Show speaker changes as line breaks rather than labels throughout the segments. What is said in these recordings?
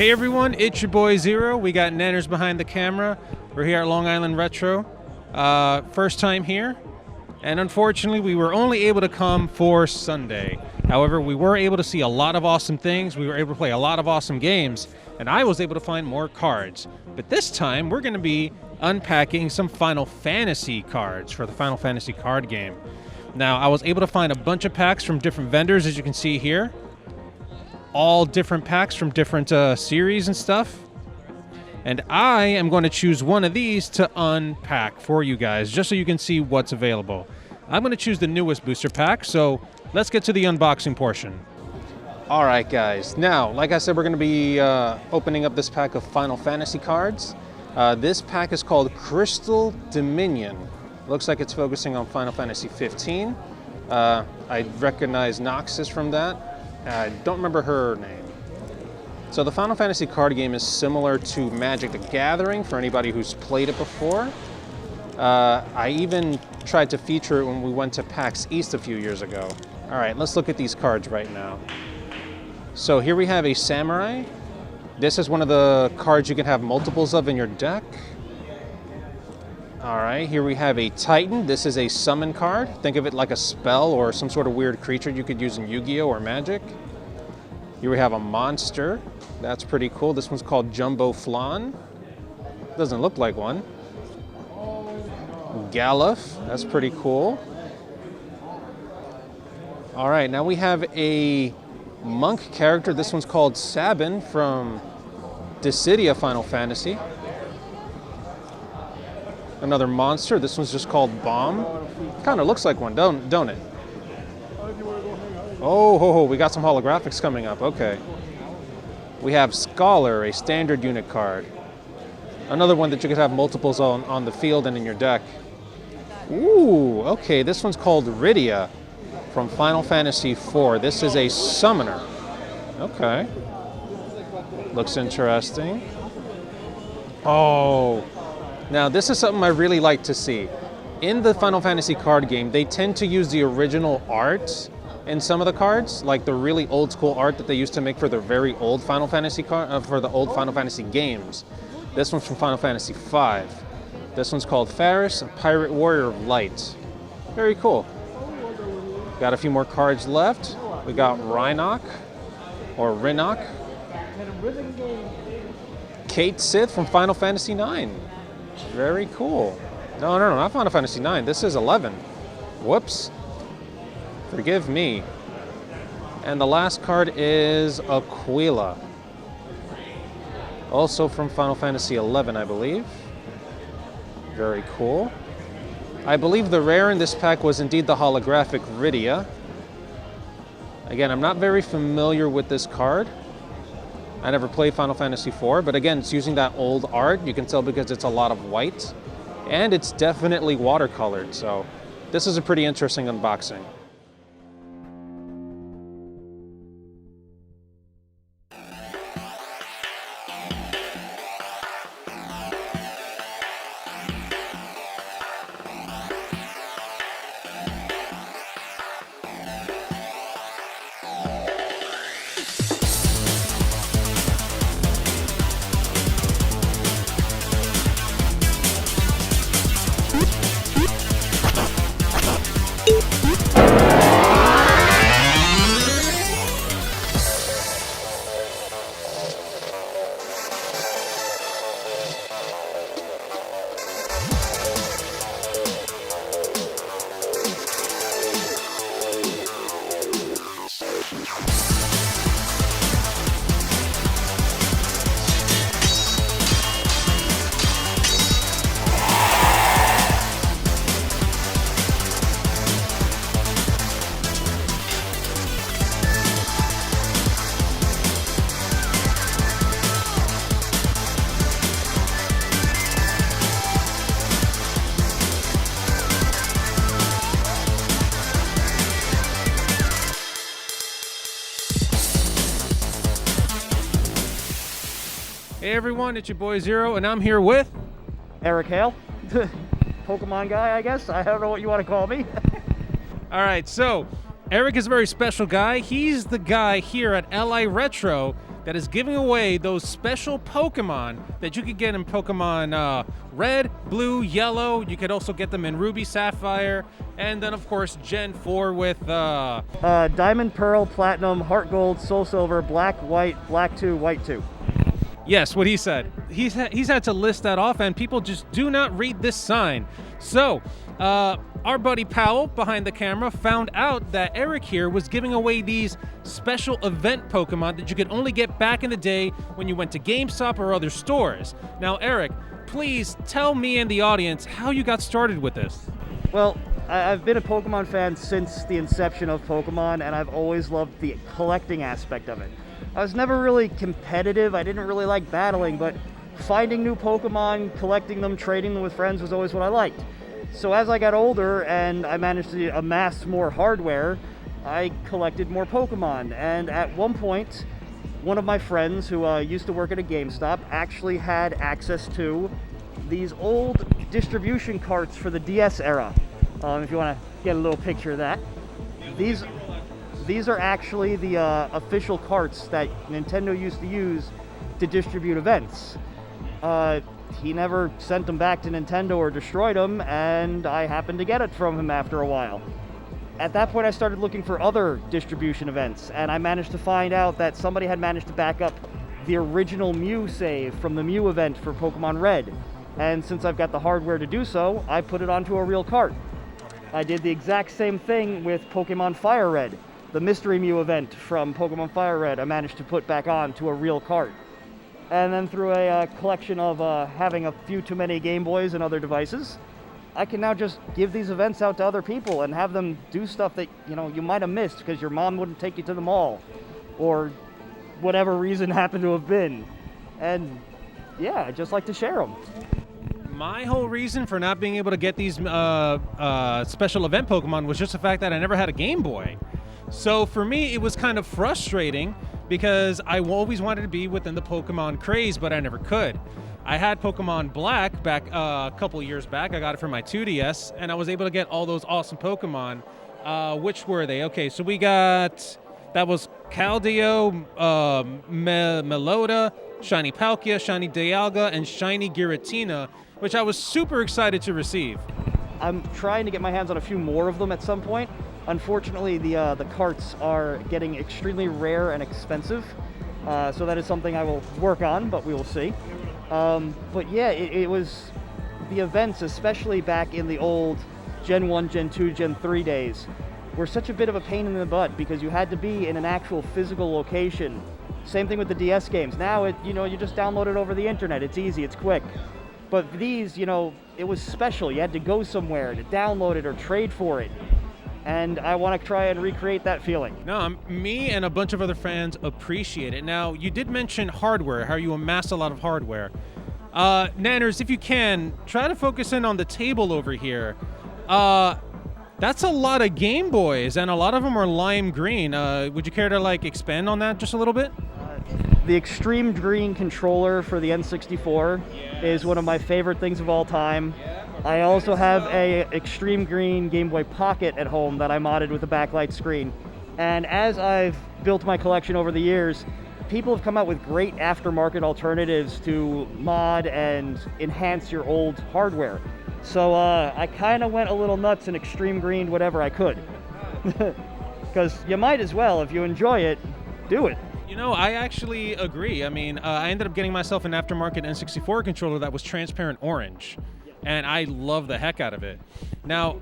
Hey everyone, it's your boy Zero. We got Nanners behind the camera. We're here at Long Island Retro. First time here. And unfortunately, we were only able to come for Sunday. However, we were able to see a lot of awesome things. We were able to play a lot of awesome games. And I was able to find more cards. But this time, we're going to be unpacking some Final Fantasy cards for the Final Fantasy card game. Now, I was able to find a bunch of packs from different vendors, as you can see here. All different packs from different series and stuff. And I am going to choose one of these to unpack for you guys, just so you can see what's available. I'm going to choose the newest booster pack, so let's get to the unboxing portion. All right, guys. Now, like I said, we're going to be opening up this pack of Final Fantasy cards. This pack is called Crystal Dominion. Looks like it's focusing on Final Fantasy 15. I recognize Noxus from that. I don't remember her name. So the Final Fantasy card game is similar to Magic the Gathering for anybody who's played it before. I even tried to feature it when we went to PAX East a few years ago. All right, let's look at these cards right now. So here we have a Samurai. This is one of the cards you can have multiples of in your deck. All right, here we have a Titan. This is a summon card. Think of it like a spell or some sort of weird creature you could use in Yu-Gi-Oh! Or Magic. Here we have a monster. That's pretty cool. This one's called Jumbo Flan. Doesn't look like one. Galuf. That's pretty cool. All right, now we have a monk character. This one's called Sabin from Dissidia Final Fantasy. Another monster. This one's just called Bomb. Kind of looks like one, don't it? Oh, we got some holographics coming up. Okay. We have Scholar, a standard unit card. Another one that you could have multiples on the field and in your deck. Ooh, okay. This one's called Rydia from Final Fantasy IV. This is a summoner. Okay. Looks interesting. Oh. Now, this is something I really like to see. In the Final Fantasy card game, they tend to use the original art in some of the cards, like the really old school art that they used to make for the very old Final Fantasy for the old Final Fantasy games. This one's from Final Fantasy V. This one's called Faris, a pirate warrior of light. Very cool. Got a few more cards left. We got Rhinoc, or Rinnoc. Kate Sith from Final Fantasy IX. Very cool. No, not Final Fantasy IX. This is 11. Whoops. Forgive me. And the last card is Aquila. Also from Final Fantasy XI, I believe. Very cool. I believe the rare in this pack was indeed the holographic Rydia. Again, I'm not very familiar with this card. I never played Final Fantasy IV, but again, it's using that old art. You can tell because it's a lot of white, and it's definitely watercolored, so this is a pretty interesting unboxing. Hey everyone, it's your boy Zero, and I'm here with
Eric Hale, Pokemon guy, I guess. I don't know what you want to call me.
All right, so Eric is a very special guy. He's the guy here at LI Retro that is giving away those special Pokemon that you could get in Pokemon Red, Blue, Yellow. You could also get them in Ruby, Sapphire, and then of course Gen 4 with
Diamond, Pearl, Platinum, Heart Gold, Soul Silver, Black, White, Black 2, White 2.
Yes, what he said. He's had to list that off, and people just do not read this sign. So, our buddy Powell behind the camera found out that Eric here was giving away these special event Pokemon that you could only get back in the day when you went to GameStop or other stores. Now, Eric, please tell me and the audience how you got started with this.
Well, I've been a Pokemon fan since the inception of Pokemon, and I've always loved the collecting aspect of it. I was never really competitive. I didn't really like battling, but finding new Pokemon, collecting them, trading them with friends was always what I liked. So as I got older and I managed to amass more hardware, I collected more Pokemon. And at one point, one of my friends who used to work at a GameStop actually had access to these old distribution carts for the DS era. If you want to get a little picture of that. These are actually the official carts that Nintendo used to use to distribute events. He never sent them back to Nintendo or destroyed them, and I happened to get it from him after a while. At that point, I started looking for other distribution events, and I managed to find out that somebody had managed to back up the original Mew save from the Mew event for Pokemon Red. And since I've got the hardware to do so, I put it onto a real cart. I did the exact same thing with Pokemon Fire Red. The Mystery Mew event from Pokemon Fire Red, I managed to put back on to a real cart. And then through a collection of having a few too many Game Boys and other devices, I can now just give these events out to other people and have them do stuff that you might have missed because your mom wouldn't take you to the mall, or whatever reason happened to have been. And yeah, I just like to share them.
My whole reason for not being able to get these special event Pokemon was just the fact that I never had a Game Boy. So for me, it was kind of frustrating because I always wanted to be within the Pokemon craze, but I never could. I had Pokemon Black back a couple years back. I got it for my 2DS, and I was able to get all those awesome Pokemon. Which were they? Okay, so we got, that was Caldeo, Melota, Shiny Palkia, Shiny Dialga, and Shiny Giratina, which I was super excited to receive.
I'm trying to get my hands on a few more of them at some point. Unfortunately, the carts are getting extremely rare and expensive, so that is something I will work on, but we will see. But yeah, it was the events, especially back in the old Gen 1, Gen 2, Gen 3 days, were such a bit of a pain in the butt because you had to be in an actual physical location. Same thing with the DS games. Now, you just download it over the internet. It's easy, it's quick. But these, it was special. You had to go somewhere to download it or trade for it. And I want to try and recreate that feeling.
No, me and a bunch of other fans appreciate it. Now, you did mention hardware, how you amass a lot of hardware. Nanners, if you can, try to focus in on the table over here. That's a lot of Game Boys, and a lot of them are lime green. Would you care to expand on that just a little bit?
The Extreme Green controller for the N64 is one of my favorite things of all time. I also have a Extreme Green Game Boy Pocket at home that I modded with a backlight screen. And as I've built my collection over the years, people have come out with great aftermarket alternatives to mod and enhance your old hardware. So I kind of went a little nuts and Extreme Green whatever I could. Because you might as well, if you enjoy it, do it.
I actually agree. I mean, I ended up getting myself an aftermarket N64 controller that was transparent orange. And I love the heck out of it. Now,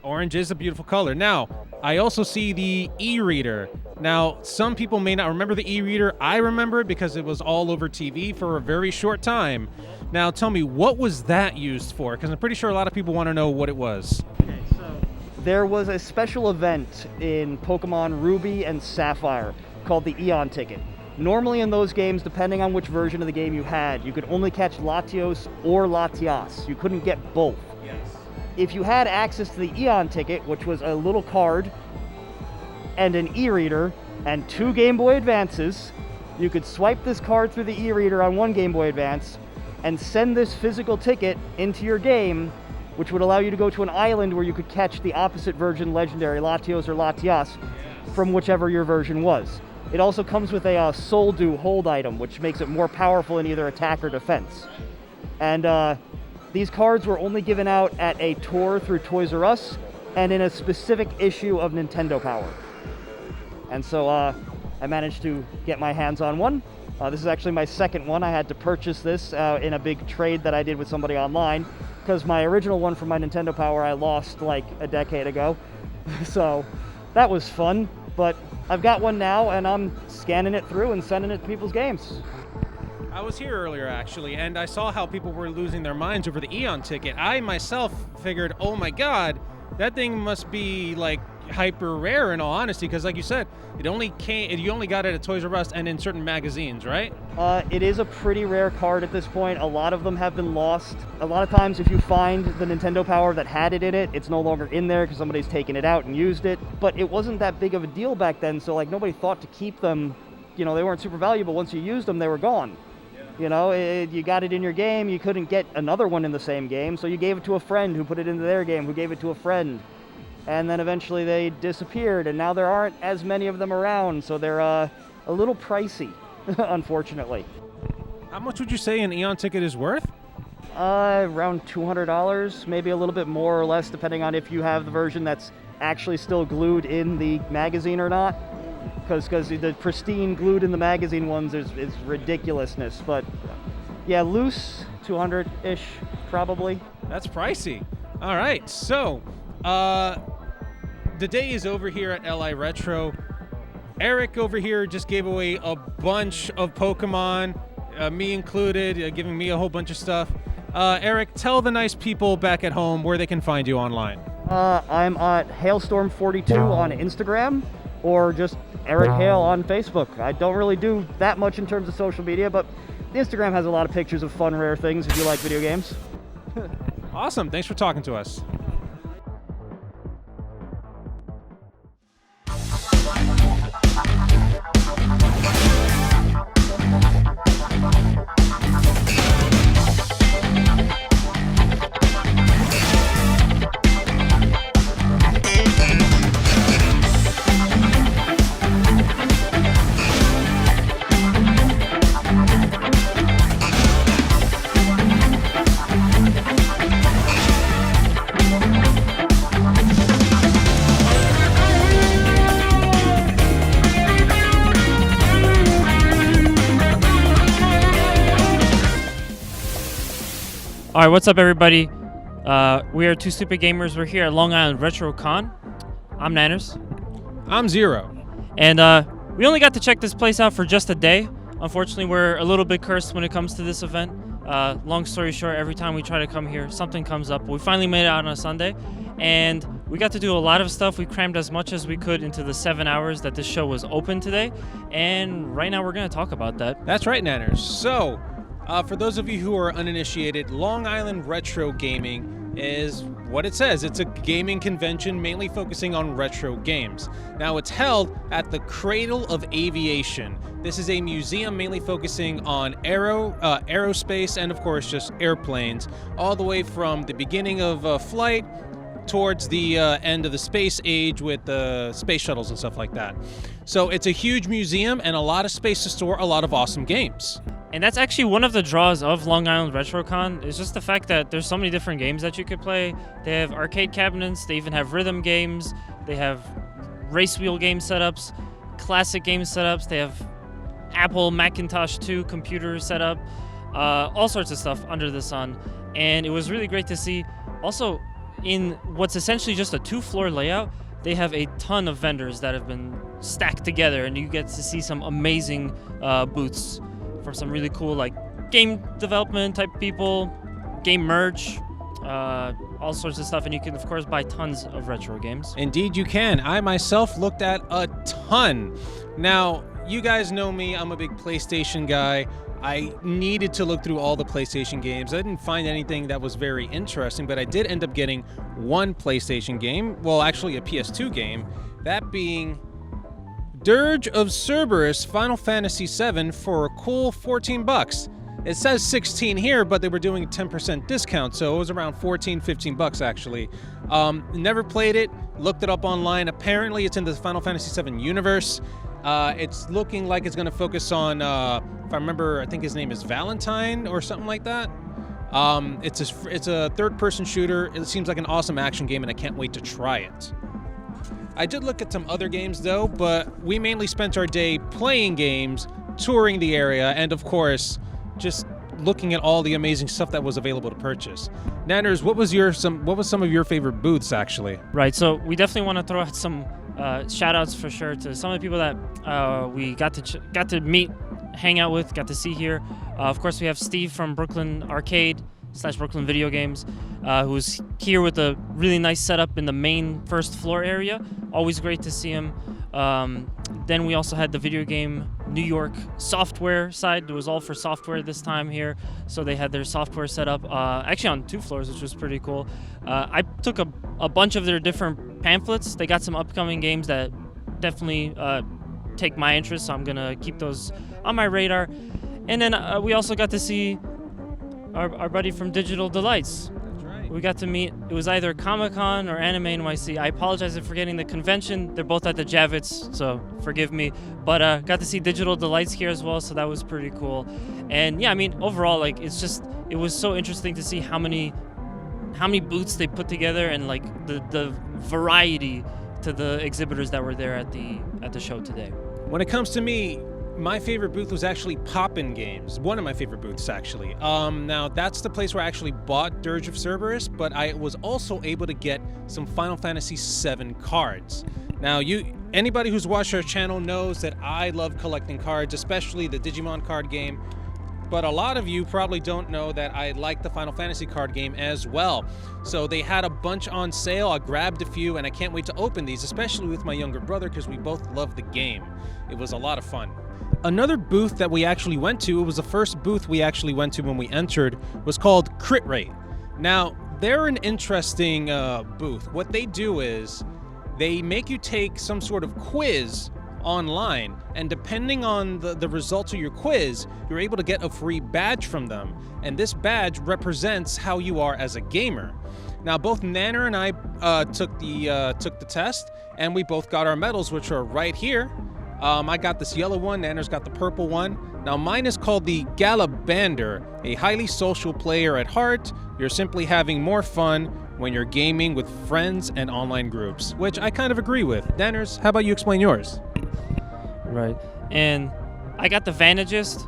orange is a beautiful color. Now, I also see the e-reader. Now, some people may not remember the e-reader. I remember it because it was all over TV for a very short time. Now, tell me, what was that used for? Because I'm pretty sure a lot of people want to know what it was.
Okay, so there was a special event in Pokemon Ruby and Sapphire called the Eon Ticket. Normally in those games, depending on which version of the game you had, you could only catch Latios or Latias. You couldn't get both.
Yes.
If you had access to the Eon Ticket, which was a little card and an e-reader and 2 Game Boy Advances, you could swipe this card through the e-reader on one Game Boy Advance and send this physical ticket into your game, which would allow you to go to an island where you could catch the opposite version legendary, Latios or Latias, from whichever your version was. It also comes with a Soul Dew hold item, which makes it more powerful in either attack or defense. And these cards were only given out at a tour through Toys R Us and in a specific issue of Nintendo Power. And so I managed to get my hands on one. This is actually my second one. I had to purchase this in a big trade that I did with somebody online, because my original one from my Nintendo Power I lost like a decade ago. So that was fun, but I've got one now and I'm scanning it through and sending it to people's games.
I was here earlier, actually, and I saw how people were losing their minds over the Eon ticket. I myself figured, oh my god, that thing must be like hyper rare in all honesty, because like you said, you only got it at Toys R Us and in certain magazines, right?
It is a pretty rare card at this point. A lot of them have been lost. A lot of times if you find the Nintendo Power that had it in it, it's no longer in there because somebody's taken it out and used it. But it wasn't that big of a deal back then, so like nobody thought to keep them. You know, they weren't super valuable. Once you used them, they were gone. You know, you got it in your game, you couldn't get another one in the same game, so you gave it to a friend who put it into their game, who gave it to a friend. And then eventually they disappeared, and now there aren't as many of them around, so they're a little pricey, unfortunately.
How much would you say an Eon ticket is worth?
Around $200, maybe a little bit more or less, depending on if you have the version that's actually still glued in the magazine or not. Because the pristine glued in the magazine ones is ridiculousness. But yeah, loose, 200-ish probably.
That's pricey. All right, so the day is over here at LI Retro. Eric over here just gave away a bunch of Pokemon, me included, giving me a whole bunch of stuff. Eric, tell the nice people back at home where they can find you online.
I'm at Hailstorm42 on Instagram, or just Eric Hale on Facebook. I don't really do that much in terms of social media, but Instagram has a lot of pictures of fun, rare things if you like video games.
Awesome. Thanks for talking to us.
All right, what's up, everybody? We are Two Stupid Gamers. We're here at Long Island Retro Con. I'm Nanners.
I'm Zero.
And we only got to check this place out for just a day. Unfortunately, we're a little bit cursed when it comes to this event. Long story short, every time we try to come here, something comes up. We finally made it out on a Sunday, and we got to do a lot of stuff. We crammed as much as we could into the 7 hours that this show was open today, and right now we're going to talk about that.
That's right, Nanners. So, for those of you who are uninitiated, Long Island Retro Gaming is what it says. It's a gaming convention mainly focusing on retro games. Now, it's held at the Cradle of Aviation. This is a museum mainly focusing on aerospace and, of course, just airplanes, all the way from the beginning of flight towards the end of the space age with the space shuttles and stuff like that. So it's a huge museum and a lot of space to store a lot of awesome games.
And that's actually one of the draws of Long Island RetroCon, is just the fact that there's so many different games that you could play. They have arcade cabinets, they even have rhythm games, they have race wheel game setups, classic game setups, they have Apple Macintosh 2 computer setup, all sorts of stuff under the sun. And it was really great to see. Also, in what's essentially just a 2-floor layout, they have a ton of vendors that have been stacked together, and you get to see some amazing booths from some really cool like game development type people, game merch, all sorts of stuff. And you can of course buy tons of retro games.
Indeed you can. I myself looked at a ton. Now, you guys know me, I'm a big PlayStation guy. I needed to look through all the PlayStation games. I didn't find anything that was very interesting, but I did end up getting one PlayStation game, well actually a PS2 game, that being Dirge of Cerberus Final Fantasy VII for a cool $14. It says 16 here, but they were doing a 10% discount, so it was around 14, 15 bucks actually. Never played it, looked it up online. Apparently it's in the Final Fantasy VII universe. It's looking like it's going to focus on, if I remember, I think his name is Valentine or something like that. It's a third-person shooter. It seems like an awesome action game, and I can't wait to try it. I did look at some other games, though, but we mainly spent our day playing games, touring the area, and, of course, just looking at all the amazing stuff that was available to purchase. Nanners, what was some of your favorite booths, actually?
Right, so we definitely want to throw out some shout-outs for sure to some of the people that we got to meet, hang out with, got to see here. Of course, we have Steve from Brooklyn Arcade / Brooklyn Video Games, who's here with a really nice setup in the main first floor area. Always great to see him. Then we also had the video game New York software side. It was all for software this time here, so they had their software set up actually on 2 floors, which was pretty cool. I took a bunch of their different pamphlets. They got some upcoming games that definitely take my interest, so I'm gonna keep those on my radar. And then we also got to see our buddy from Digital Delights.
That's right.
We got to meet, it was either Comic-Con or Anime NYC. I apologize for forgetting the convention. They're both at the Javits, so forgive me. But got to see Digital Delights here as well, so that was pretty cool. And yeah, I mean, overall, like, it was so interesting to see how many booths they put together, and like the variety to the exhibitors that were there at the show today.
When it comes to me, my favorite booth was actually Poppin' Games. One of my favorite booths, actually. Now, that's the place where I actually bought Dirge of Cerberus, but I was also able to get some Final Fantasy VII cards. Now, anybody who's watched our channel knows that I love collecting cards, especially the Digimon card game. But a lot of you probably don't know that I like the Final Fantasy card game as well. So they had a bunch on sale. I grabbed a few, and I can't wait to open these, especially with my younger brother, because we both love the game. It was a lot of fun. Another booth that we actually went to, it was the first booth we actually went to when we entered, was called Crit Rate. Now, they're an interesting booth. What they do is they make you take some sort of quiz online, and depending on the results of your quiz, you're able to get a free badge from them, and this badge represents how you are as a gamer. Now, both Nanner and I took the test, and we both got our medals, which are right here. I got this yellow one, Nanner's got the purple one. Now, mine is called the Galabander, a highly social player at heart. You're simply having more fun when you're gaming with friends and online groups, which I kind of agree with. Nanners, how about you explain yours?
Right. And I got the Vanagist,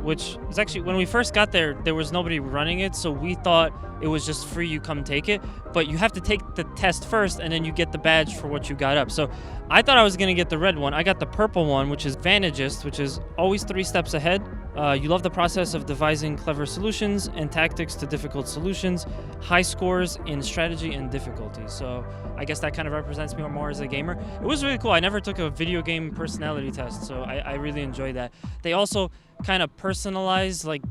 which is actually, when we first got there, there was nobody running it, so we thought it was just free, you come take it. But you have to take the test first, and then you get the badge for what you got up. So I thought I was going to get the red one. I got the purple one, which is Vanagist, which is always 3 steps ahead. You love the process of devising clever solutions and tactics to difficult solutions, high scores in strategy and difficulty. So I guess that kind of represents me more as a gamer. It was really cool. I never took a video game personality test, so I really enjoyed that. They also kind of personalize, like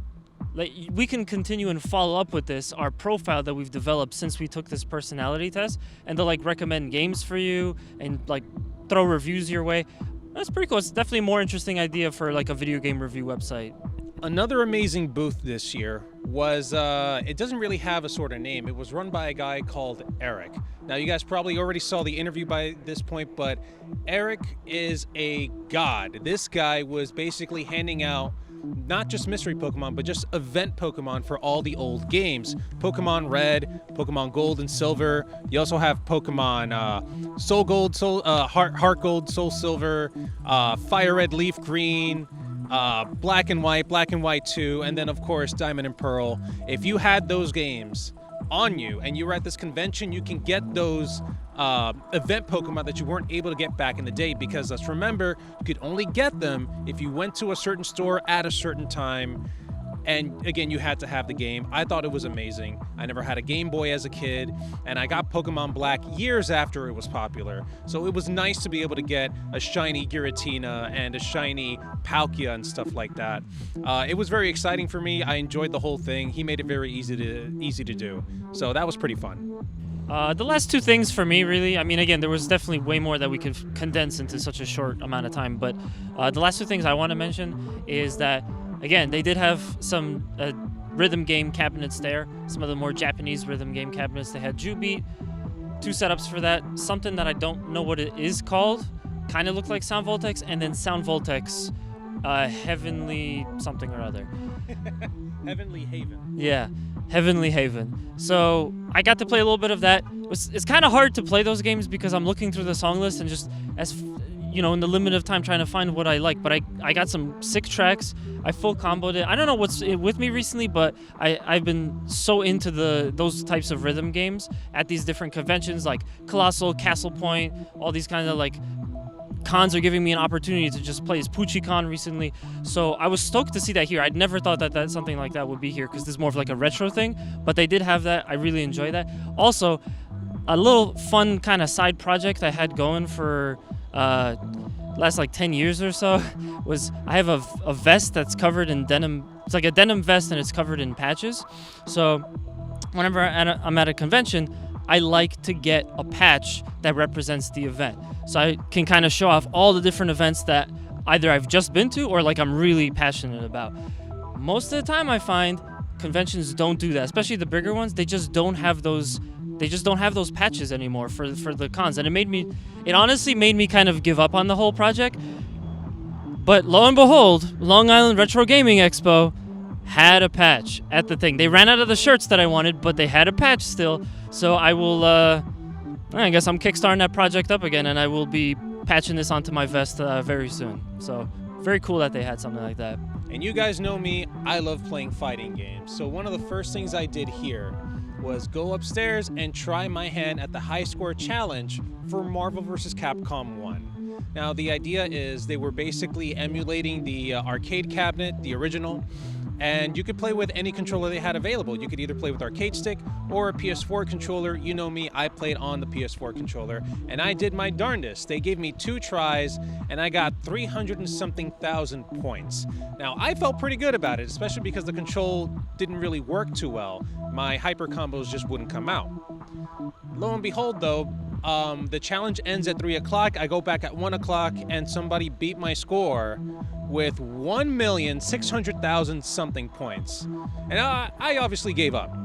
we can continue and follow up with this, our profile that we've developed since we took this personality test, and they'll like recommend games for you and like throw reviews your way. That's pretty cool. It's definitely a more interesting idea for like a video game review website.
Another amazing booth this year was, it doesn't really have a sort of name. It was run by a guy called Eric. Now, you guys probably already saw the interview by this point, but Eric is a god. This guy was basically handing out not just mystery Pokemon, but just event Pokemon for all the old games. Pokemon Red, Pokemon Gold and Silver. You also have Pokemon Soul Gold, Heart Gold, Soul Silver, Fire Red, Leaf Green, Black and White 2, and then of course Diamond and Pearl. If you had those games on you and you were at this convention, you can get those event Pokemon that you weren't able to get back in the day, because let's remember, you could only get them if you went to a certain store at a certain time. And again, you had to have the game. I thought it was amazing. I never had a Game Boy as a kid, and I got Pokemon Black years after it was popular. So it was nice to be able to get a shiny Giratina and a shiny Palkia and stuff like that. It was very exciting for me. I enjoyed the whole thing. He made it very easy to do. So that was pretty fun.
The last 2 things for me, really, I mean, again, there was definitely way more that we could condense into such a short amount of time, but the last 2 things I want to mention is that, again, they did have some rhythm game cabinets there, some of the more Japanese rhythm game cabinets. They had Jubeat, 2 setups for that, something that I don't know what it is called, kind of looked like Sound Voltex, and then Sound Voltex Heavenly something or other.
Heavenly Haven.
Yeah, Heavenly Haven. So I got to play a little bit of that. It's kind of hard to play those games because I'm looking through the song list and just in the limit of time trying to find what I like. But I got some sick tracks. I full comboed it. I don't know what's with me recently, but I've been so into those types of rhythm games at these different conventions like Colossal, Castle Point, all these kinds of like cons are giving me an opportunity to just play as PucciCon recently. So I was stoked to see that here. I'd never thought that something like that would be here because this is more of like a retro thing, but they did have that. I really enjoy that. Also, a little fun kind of side project I had going for last like 10 years or so was I have a vest that's covered in denim. It's like a denim vest and it's covered in patches. So whenever I'm at a convention, I like to get a patch that represents the event. So I can kind of show off all the different events that either I've just been to or like I'm really passionate about. Most of the time I find conventions don't do that, especially the bigger ones. They just don't have those patches anymore for the cons. And it honestly made me kind of give up on the whole project. But lo and behold, Long Island Retro Gaming Expo had a patch at the thing. They ran out of the shirts that I wanted, but they had a patch still. So I will, I guess I'm kickstarting that project up again, and I will be patching this onto my vest very soon. So very cool that they had something like that.
And you guys know me, I love playing fighting games. So one of the first things I did here was go upstairs and try my hand at the high score challenge for Marvel vs. Capcom 1. Now the idea is they were basically emulating the arcade cabinet, the original, and you could play with any controller they had available. You could either play with arcade stick or a PS4 controller. You know me, I played on the PS4 controller, and I did my darndest. They gave me 2 tries, and I got 300 and something thousand points. Now, I felt pretty good about it, especially because the control didn't really work too well. My hyper combos just wouldn't come out. Lo and behold, though, the challenge ends at 3 o'clock. I go back at 1 o'clock, and somebody beat my score with 1,600,000 something points. And I obviously gave up.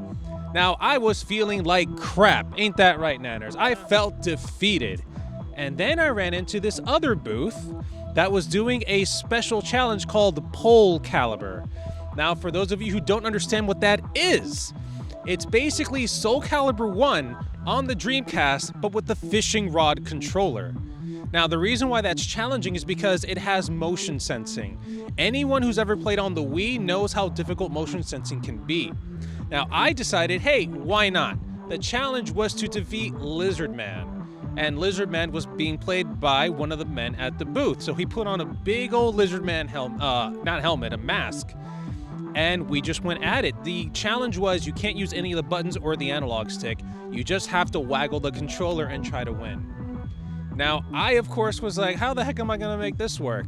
Now, I was feeling like crap. Ain't that right, Nanners? I felt defeated. And then I ran into this other booth that was doing a special challenge called Pole Caliber. Now, for those of you who don't understand what that is, it's basically Soul Calibur 1 on the Dreamcast, but with the fishing rod controller. Now, the reason why that's challenging is because it has motion sensing. Anyone who's ever played on the Wii knows how difficult motion sensing can be. Now, I decided, hey, why not? The challenge was to defeat Lizard Man. And Lizard Man was being played by one of the men at the booth. So he put on a big old Lizard Man a mask. And we just went at it. The challenge was you can't use any of the buttons or the analog stick. You just have to waggle the controller and try to win. Now, I, of course, was like, how the heck am I going to make this work?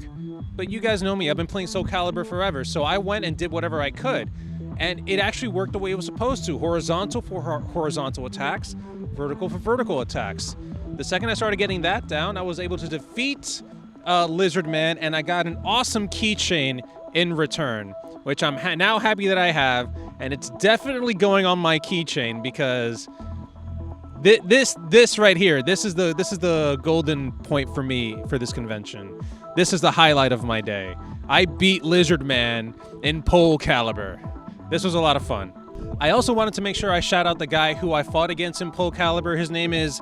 But you guys know me. I've been playing Soul Calibur forever, so I went and did whatever I could. And it actually worked the way it was supposed to. Horizontal for horizontal attacks, vertical for vertical attacks. The second I started getting that down, I was able to defeat Lizard Man, and I got an awesome keychain in return, which I'm now happy that I have, and it's definitely going on my keychain because this right here, this is the golden point for me for this convention. This is the highlight of my day. I beat Lizard Man in Pole Caliber. This was a lot of fun. I also wanted to make sure I shout out the guy who I fought against in Pole Caliber. His name is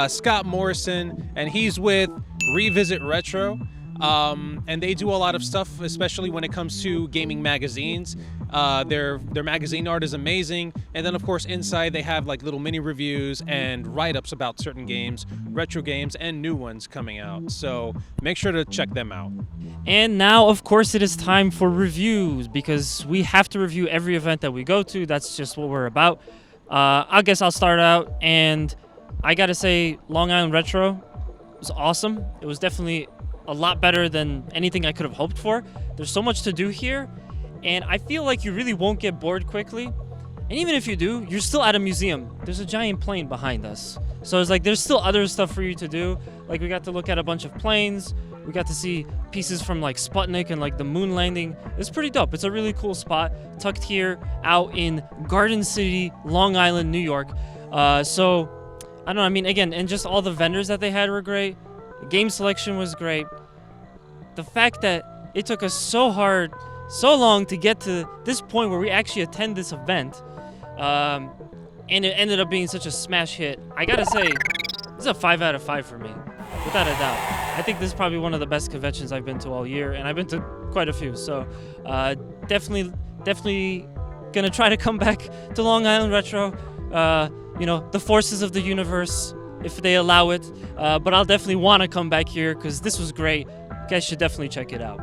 Scott Morrison, and he's with Revisit Retro. And they do a lot of stuff, especially when it comes to gaming magazines. Their magazine art is amazing. And then, of course, inside they have like little mini reviews and write-ups about certain games, retro games, and new ones coming out. So make sure to check them out.
And now, of course, it is time for reviews because we have to review every event that we go to. That's just what we're about. I guess I'll start out. And I got to say, Long Island Retro was awesome. It was definitely a lot better than anything I could have hoped for. There's so much to do here, and I feel like you really won't get bored quickly. And even if you do, you're still at a museum. There's a giant plane behind us. So it's like there's still other stuff for you to do. Like we got to look at a bunch of planes. We got to see pieces from like Sputnik and like the moon landing. It's pretty dope. It's a really cool spot tucked here out in Garden City, Long Island, New York. So I don't know, I mean, again, and just all the vendors that they had were great. The game selection was great. The fact that it took us so long to get to this point where we actually attend this event, and it ended up being such a smash hit. I gotta say, this is a 5 out of 5 for me, without a doubt. I think this is probably one of the best conventions I've been to all year, and I've been to quite a few. So definitely gonna try to come back to Long Island Retro. The forces of the universe, if they allow it. But I'll definitely want to come back here because this was great. You guys should definitely check it out.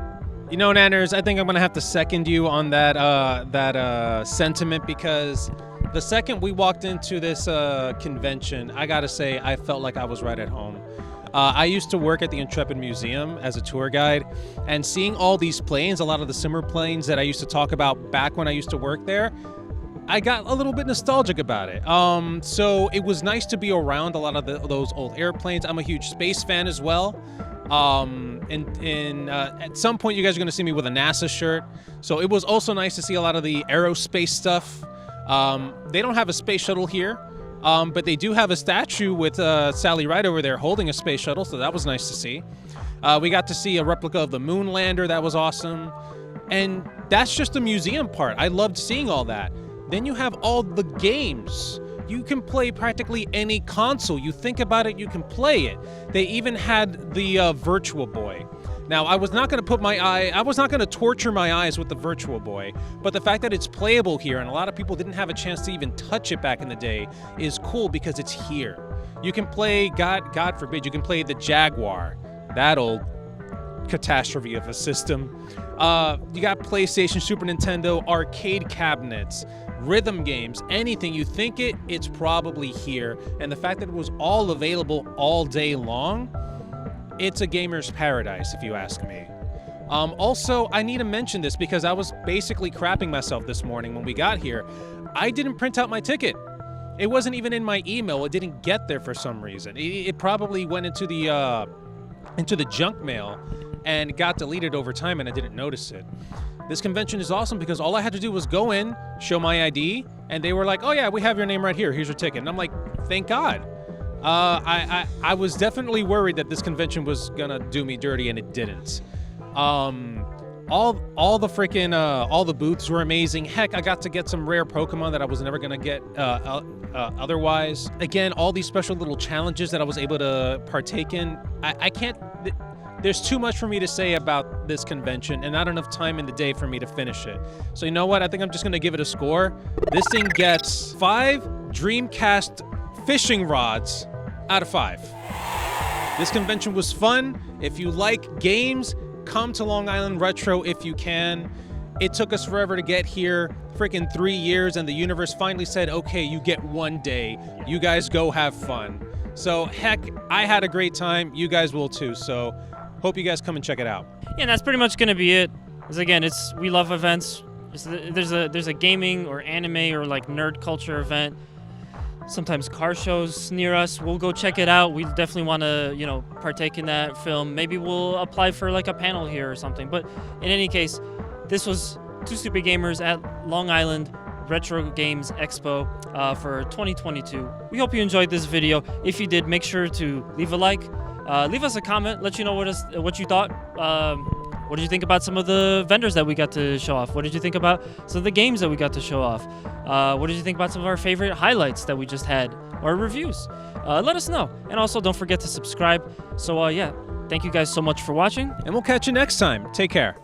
You know, Nanners, I think I'm going to have to second you on that sentiment, because the second we walked into this convention, I got to say, I felt like I was right at home. I used to work at the Intrepid Museum as a tour guide, and seeing all these planes, a lot of the simmer planes that I used to talk about back when I used to work there, I got a little bit nostalgic about it. So it was nice to be around a lot of those old airplanes. I'm a huge space fan as well. At some point, you guys are going to see me with a NASA shirt. So it was also nice to see a lot of the aerospace stuff. They don't have a space shuttle here, but they do have a statue with Sally Ride over there holding a space shuttle. So that was nice to see. We got to see a replica of the moon lander. That was awesome. And that's just the museum part. I loved seeing all that. Then you have all the games. You can play practically any console. You think about it, you can play it. They even had the Virtual Boy. Now, I was not going to torture my eyes with the Virtual Boy, but the fact that it's playable here and a lot of people didn't have a chance to even touch it back in the day is cool because it's here. You can play, God forbid, you can play the Jaguar, that old catastrophe of a system. You got PlayStation, Super Nintendo, arcade cabinets, rhythm games, anything you think it's probably here. And the fact that it was all available all day long, it's a gamer's paradise, if you ask me. Also, I need to mention this because I was basically crapping myself this morning when we got here. I didn't print out my ticket. It wasn't even in my email. It didn't get there for some reason. It probably went into the junk mail and got deleted over time, and I didn't notice it. This convention is awesome because all I had to do was go in, show my ID, and they were like, "Oh yeah, we have your name right here. Here's your ticket." And I'm like, "Thank God." I was definitely worried that this convention was gonna do me dirty, and it didn't. All the booths were amazing. Heck, I got to get some rare Pokemon that I was never gonna get otherwise. Again, all these special little challenges that I was able to partake in. I can't. There's too much for me to say about this convention and not enough time in the day for me to finish it. So you know what? I think I'm just going to give it a score. This thing gets 5 Dreamcast fishing rods out of 5. This convention was fun. If you like games, come to Long Island Retro if you can. It took us forever to get here, freaking 3 years, and the universe finally said, okay, you get 1 day. You guys go have fun. So heck, I had a great time. You guys will too. So hope you guys come and check it out.
Yeah, and that's pretty much going to be it. Because again, we love events. There's a gaming or anime or like nerd culture event. Sometimes car shows near us. We'll go check it out. We definitely want to, partake in that film. Maybe we'll apply for like a panel here or something. But in any case, this was Two Stupid Gamers at Long Island Retro Games Expo for 2022. We hope you enjoyed this video. If you did, make sure to leave a like. Leave us a comment. Let you know what you thought. What did you think about some of the vendors that we got to show off? What did you think about some of the games that we got to show off? What did you think about some of our favorite highlights that we just had or reviews? Let us know. And also, don't forget to subscribe. So, thank you guys so much for watching.
And we'll catch you next time. Take care.